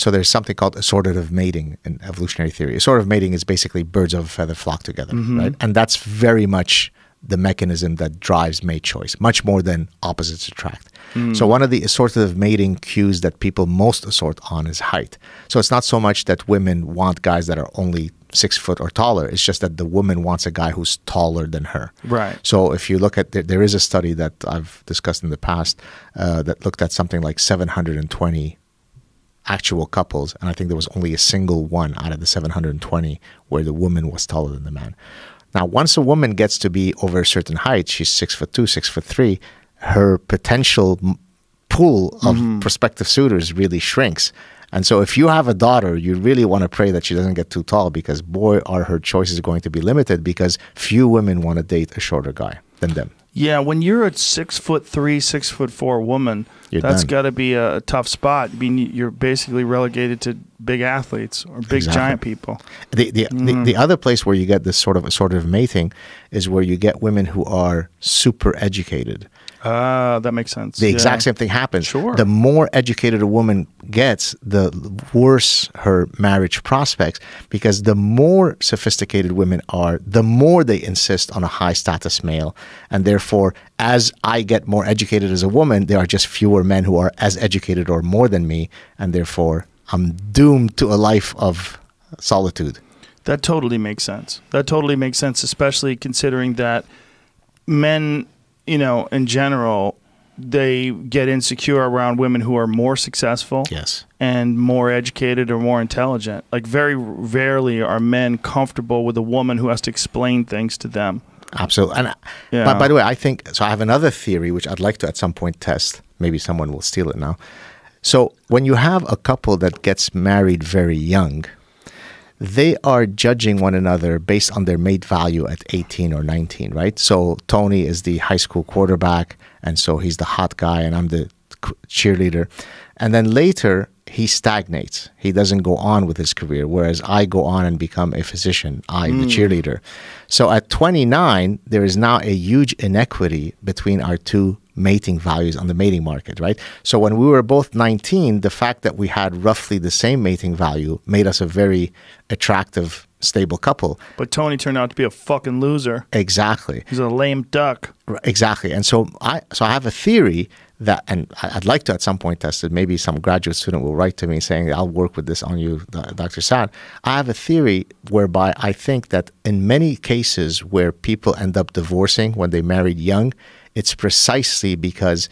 So there's something called assortative mating in evolutionary theory. Assortative mating is basically birds of a feather flock together, right? And that's very much the mechanism that drives mate choice, much more than opposites attract. So one of the assortative mating cues that people most assort on is height. So it's not so much that women want guys that are only 6 foot or taller. It's just that the woman wants a guy who's taller than her. Right. So if you look at, there is a study that I've discussed in the past that looked at something like 720 actual couples, and I think there was only a single one out of the 720 where the woman was taller than the man. Now, once a woman gets to be over a certain height, she's 6'2", 6'3", her potential pool of prospective suitors really shrinks. And so if you have a daughter, you really want to pray that she doesn't get too tall, because boy, are her choices going to be limited, because few women want to date a shorter guy than them. Yeah, when you're a 6'3", 6'4" woman, that's got to be a tough spot. I mean, you're basically relegated to big athletes or big giant people. The other place where you get this sort of assortative mating is where you get women who are super educated. That makes sense. The exact same thing happens. Sure. The more educated a woman gets, the worse her marriage prospects, because the more sophisticated women are, the more they insist on a high status male. And therefore, as I get more educated as a woman, there are just fewer men who are as educated or more than me. And therefore, I'm doomed to a life of solitude. That totally makes sense. That totally makes sense, especially considering that men, you know, in general, they get insecure around women who are more successful, yes, and more educated or more intelligent. Like, very rarely are men comfortable with a woman who has to explain things to them. Absolutely. And by the way, I think, so I have another theory which I'd like to at some point test. Maybe someone will steal it now. So when you have a couple that gets married very young, they are judging one another based on their mate value at 18 or 19, right? So Tony is the high school quarterback, and so he's the hot guy, and I'm the cheerleader. And then later, he stagnates. He doesn't go on with his career, whereas I go on and become a physician, the cheerleader. So at 29, there is now a huge inequity between our two mating values on the mating market, right? So when we were both 19, the fact that we had roughly the same mating value made us a very attractive, stable couple. But Tony turned out to be a fucking loser. Exactly. He's a lame duck. Exactly. And so I have a theory that, and I'd like to at some point test it. Maybe some graduate student will write to me saying, I'll work with this on you, Dr. Saad. I have a theory whereby I think that in many cases where people end up divorcing when they married young, it's precisely because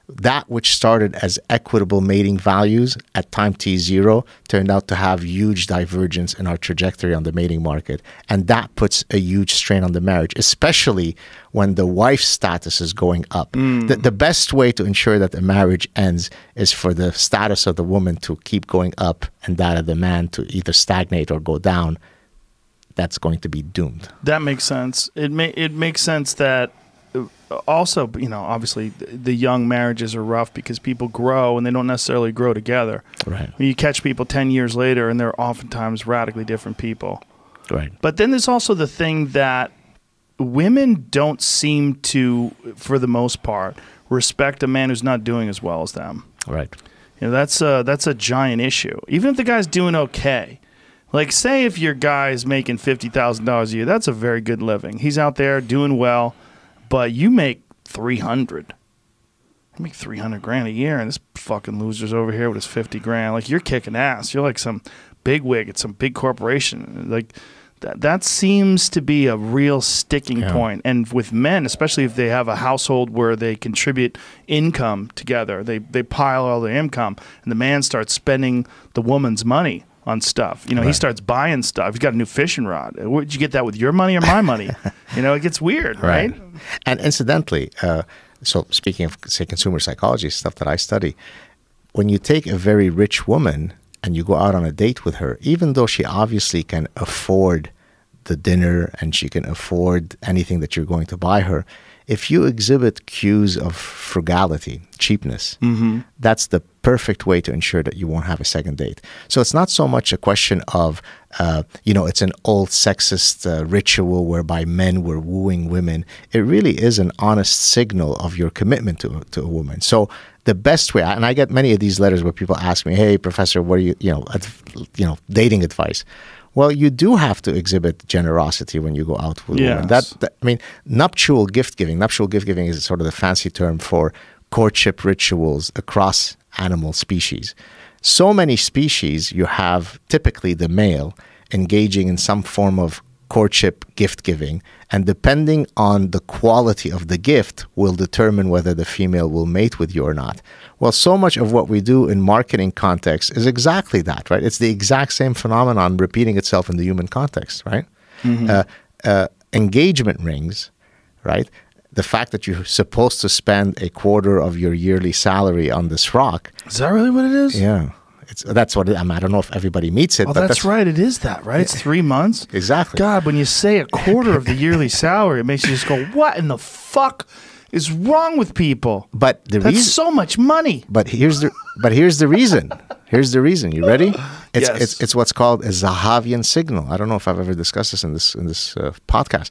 that which started as equitable mating values at time t0 turned out to have huge divergence in our trajectory on the mating market. And that puts a huge strain on the marriage, especially when the wife's status is going up. The best way to ensure that the marriage ends is for the status of the woman to keep going up and that of the man to either stagnate or go down. That's going to be doomed. That makes sense. It makes sense that also, you know, obviously the young marriages are rough because people grow and they don't necessarily grow together. Right. You catch people 10 years later and they're oftentimes radically different people. Right. But then there's also the thing that women don't seem to, for the most part, respect a man who's not doing as well as them. Right. You know, that's a giant issue. Even if the guy's doing okay. Like, say if your guy's making $50,000 a year, that's a very good living. He's out there doing well. But you make 300. You make 300 grand a year, and this fucking loser's over here with his 50 grand. Like, you're kicking ass. You're like some bigwig at some big corporation. Like, that seems to be a real sticking point. And with men, especially if they have a household where they contribute income together, they pile all their income, and the man starts spending the woman's money on stuff. You know, he starts buying stuff. He's got a new fishing rod. Where'd you get that, with your money or my money? You know, it gets weird, right? And incidentally, so speaking of, say, consumer psychology, stuff that I study, when you take a very rich woman and you go out on a date with her, even though she obviously can afford the dinner and she can afford anything that you're going to buy her, if you exhibit cues of frugality, cheapness, that's the perfect way to ensure that you won't have a second date. So it's not so much a question of, you know, it's an old sexist ritual whereby men were wooing women. It really is an honest signal of your commitment to a woman. So the best way, and I get many of these letters where people ask me, "Hey, professor, what are dating advice?" Well, you do have to exhibit generosity when you go out with women. I mean, nuptial gift giving. Nuptial gift giving is sort of the fancy term for courtship rituals across animal species. So many species, you have typically the male engaging in some form of courtship gift giving, and depending on the quality of the gift will determine whether the female will mate with you or not. Well, so much of what we do in marketing context is exactly that, right? It's the exact same phenomenon repeating itself in the human context, right? Engagement rings, right? The fact that you're supposed to spend a quarter of your yearly salary on this rock. Is that really what it is? Yeah. That's what I don't know if everybody meets it. Oh, but that's right. It is that, right? It's 3 months. Exactly. God, when you say a quarter of the yearly salary, it makes you just go, what in the fuck is wrong with people? But that's so much money. But here's the reason. Here's the reason. You ready? Yes. It's what's called a Zahavian signal. I don't know if I've ever discussed this in this podcast.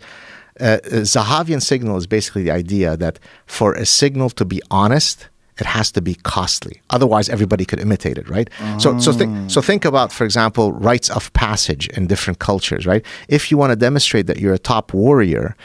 Zahavian signal is basically the idea that for a signal to be honest, it has to be costly. Otherwise, everybody could imitate it, right? So think about, for example, rites of passage in different cultures, right? If you want to demonstrate that you're a top warrior,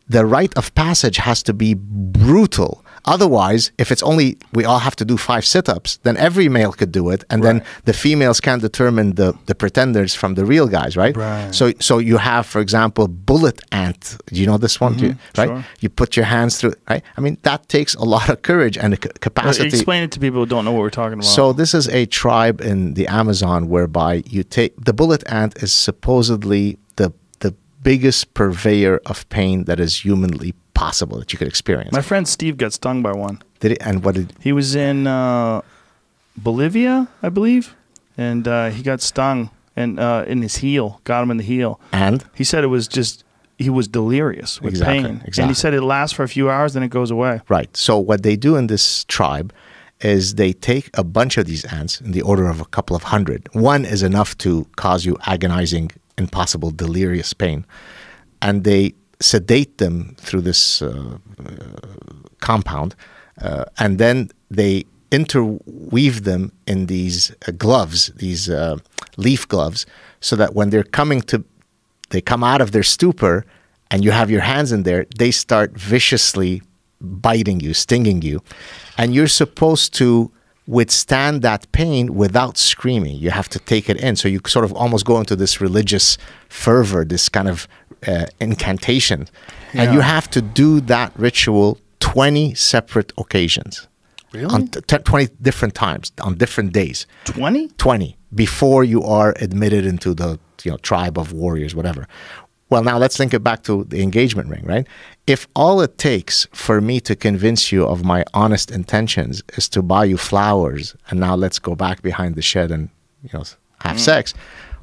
the rite of passage has to be brutal. Otherwise, if it's only we all have to do 5 sit-ups, then every male could do it, and then the females can't determine the pretenders from the real guys, right? So you have, for example, bullet ant. Do you know this one? Right? Sure. You put your hands through, right? I mean, that takes a lot of courage and a capacity. Explain it to people who don't know what we're talking about. So this is a tribe in the Amazon whereby you take the bullet ant is supposedly the biggest purveyor of pain that is humanly possible that you could experience. My friend Steve got stung by one. Did he? And what did he was in Bolivia, I believe, and he got stung and in his heel, got him in the heel. And he said it was just he was delirious with pain. Exactly. And he said it lasts for a few hours, then it goes away. Right. So what they do in this tribe is they take a bunch of these ants in the order of a couple of hundred. One is enough to cause you agonizing, impossible, delirious pain, and they sedate them through this compound, and then they interweave them in these gloves, these leaf gloves, so that when they come out of their stupor and you have your hands in there, they start viciously biting you, stinging you, and you're supposed to withstand that pain without screaming. You have to take it in. So you sort of almost go into this religious fervor, this kind of incantation. Yeah. And you have to do that ritual 20 separate occasions. Really? On 20 different times, on different days. 20? 20, before you are admitted into the tribe of warriors, whatever. Well, now let's link it back to the engagement ring, right? If all it takes for me to convince you of my honest intentions is to buy you flowers, and now let's go back behind the shed and have sex,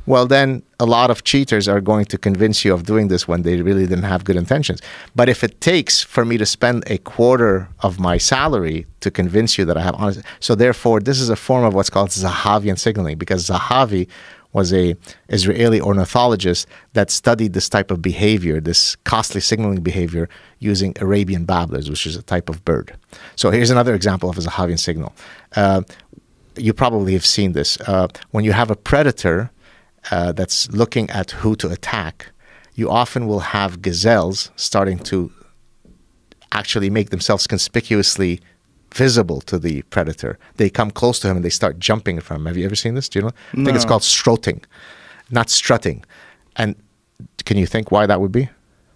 well, then a lot of cheaters are going to convince you of doing this when they really didn't have good intentions. But if it takes for me to spend a quarter of my salary to convince you that I have honest, so therefore this is a form of what's called Zahavian signaling, because Zahavi was a Israeli ornithologist that studied this type of behavior, this costly signaling behavior, using Arabian babblers, which is a type of bird. So here's another example of a Zahavian signal. You probably have seen this. When you have a predator that's looking at who to attack, you often will have gazelles starting to actually make themselves conspicuously visible to the predator. They come close to him and they start jumping from him. Have you ever seen this? Do you know? I think it's called strutting, not strutting. And can you think why that would be?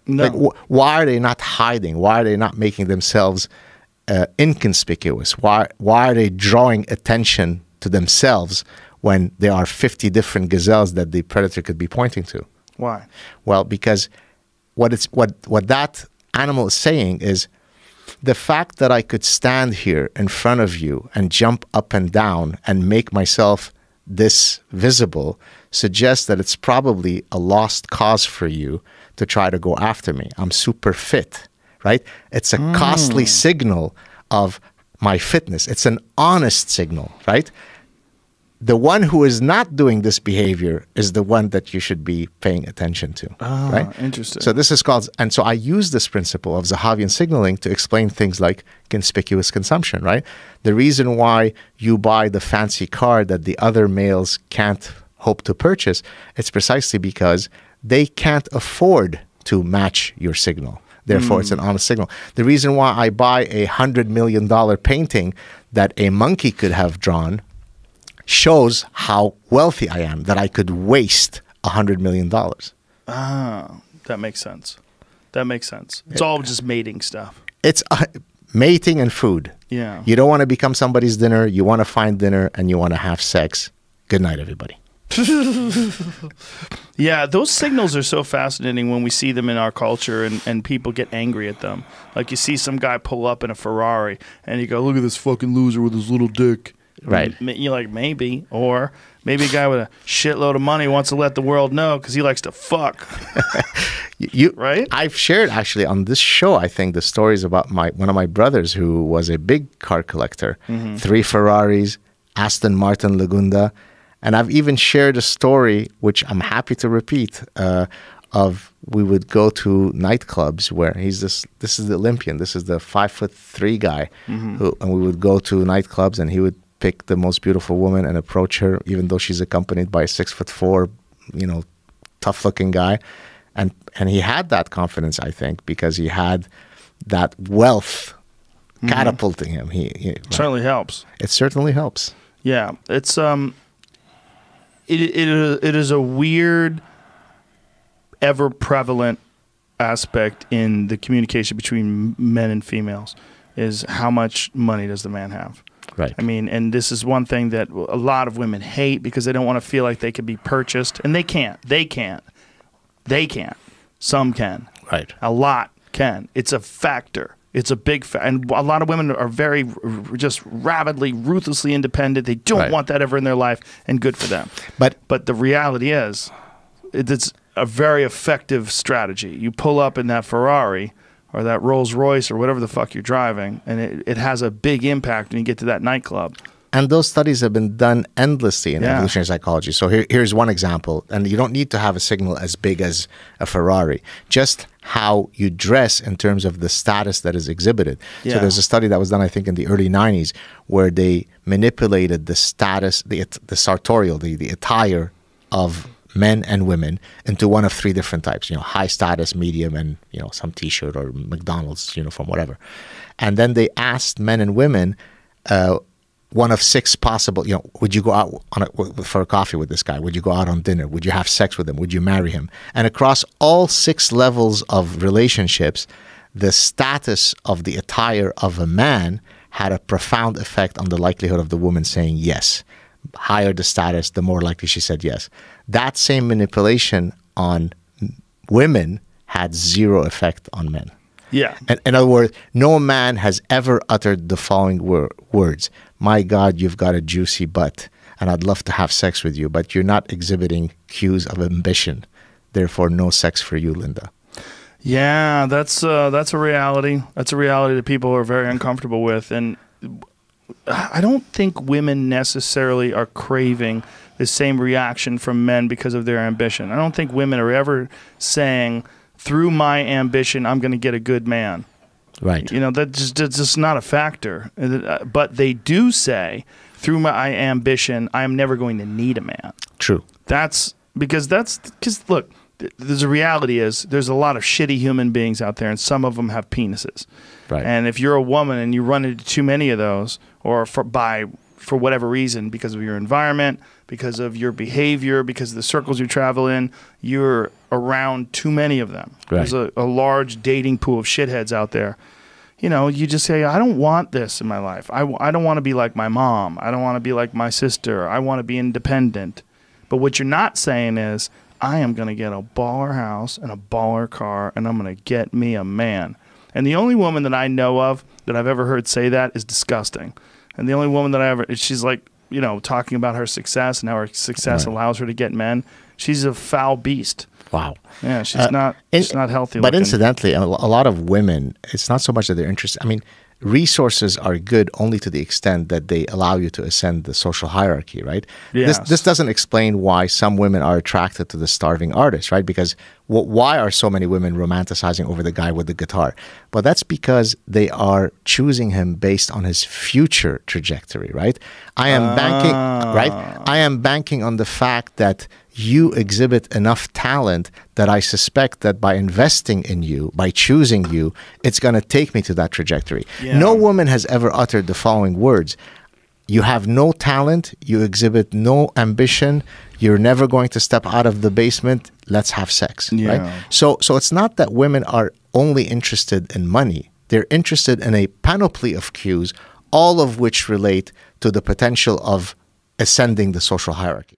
No. Like, why are they not hiding? Why are they not making themselves inconspicuous? Why are they drawing attention to themselves when there are 50 different gazelles that the predator could be pointing to? Why? Well, because what that animal is saying is, the fact that I could stand here in front of you and jump up and down and make myself this visible suggests that it's probably a lost cause for you to try to go after me. I'm super fit, right? It's a costly signal of my fitness. It's an honest signal, right? the one who is not doing this behavior is the one that you should be paying attention to. Oh, right? Interesting. So this is called, and so I use this principle of Zahavian signaling to explain things like conspicuous consumption, right? The reason why you buy the fancy car that the other males can't hope to purchase, it's precisely because they can't afford to match your signal. Therefore, it's an honest signal. The reason why I buy $100 million painting that a monkey could have drawn shows how wealthy I am, that I could waste $100 million. Ah, that makes sense. That makes sense. It's all just mating stuff. It's mating and food. Yeah. You don't want to become somebody's dinner. You want to find dinner and you want to have sex. Good night, everybody. Yeah, those signals are so fascinating when we see them in our culture and people get angry at them. Like you see some guy pull up in a Ferrari and you go, look at this fucking loser with his little dick. Right. You're like, maybe. Or maybe a guy with a shitload of money wants to let the world know because he likes to fuck. Right? I've shared actually on this show, I think, the stories about one of my brothers who was a big car collector. 3 Ferraris, Aston Martin Lagunda. And I've even shared a story, which I'm happy to repeat, of we would go to nightclubs where this is the Olympian, this is the 5'3" guy, and we would go to nightclubs and he would pick the most beautiful woman and approach her, even though she's accompanied by a 6'4", tough-looking guy. And he had that confidence, I think, because he had that wealth catapulting him. It certainly helps. It certainly helps. Yeah, it's It is a weird, ever prevalent aspect in the communication between men and females is how much money does the man have. Right. I mean, and this is one thing that a lot of women hate because they don't want to feel like they could be purchased. And they can't. They can't. They can't. Some can. Right. A lot can. It's a factor. It's a big factor. And a lot of women are very just rabidly, ruthlessly independent. They don't want that ever in their life, and good for them. But the reality is, it's a very effective strategy. You pull up in that Ferrari or that Rolls Royce or whatever the fuck you're driving, and it has a big impact when you get to that nightclub. And those studies have been done endlessly in evolutionary psychology. So here's one example. And you don't need to have a signal as big as a Ferrari. Just how you dress in terms of the status that is exhibited. Yeah. So there's a study that was done, I think, in the early 90s where they manipulated the status, the sartorial, the attire of men and women into one of 3 different types. High status, medium, and some T-shirt or McDonald's uniform, whatever. And then they asked men and women one of 6 possible, would you go out for a coffee with this guy? Would you go out on dinner? Would you have sex with him? Would you marry him? And across all 6 levels of relationships, the status of the attire of a man had a profound effect on the likelihood of the woman saying yes. Higher the status, the more likely she said yes. That same manipulation on women had 0 effect on men. Yeah. And in other words, no man has ever uttered the following words. My God, you've got a juicy butt, and I'd love to have sex with you, but you're not exhibiting cues of ambition. Therefore, no sex for you, Linda. Yeah, that's a reality. That's a reality that people are very uncomfortable with. And I don't think women necessarily are craving the same reaction from men because of their ambition. I don't think women are ever saying, through my ambition, I'm going to get a good man. Right. That's just not a factor. But they do say, through my ambition, I am never going to need a man. True. Because look, there's a reality is there's a lot of shitty human beings out there, and some of them have penises. Right. And if you're a woman and you run into too many of those, or for whatever reason, because of your environment, because of your behavior, because of the circles you travel in, you're around too many of them. Right. There's a large dating pool of shitheads out there. You just say, I don't want this in my life. I don't want to be like my mom. I don't want to be like my sister. I want to be independent. But what you're not saying is, I am going to get a baller house and a baller car, and I'm going to get me a man. And the only woman that I know of that I've ever heard say that is disgusting. And the only woman that she's like, talking about her success and how her success allows her to get men. She's a foul beast. Wow. Yeah, she's not healthy. But looking. incidentally, a lot of women, it's not so much that they're interested. I mean, resources are good only to the extent that they allow you to ascend the social hierarchy, right? Yes. This doesn't explain why some women are attracted to the starving artist, right? Because why are so many women romanticizing over the guy with the guitar? Well, that's because they are choosing him based on his future trajectory, right? I am banking on the fact that you exhibit enough talent that I suspect that by investing in you, by choosing you, it's going to take me to that trajectory. Yeah. No woman has ever uttered the following words: you have no talent, you exhibit no ambition, you're never going to step out of the basement, let's have sex, right? So it's not that women are only interested in money. They're interested in a panoply of cues, all of which relate to the potential of ascending the social hierarchy.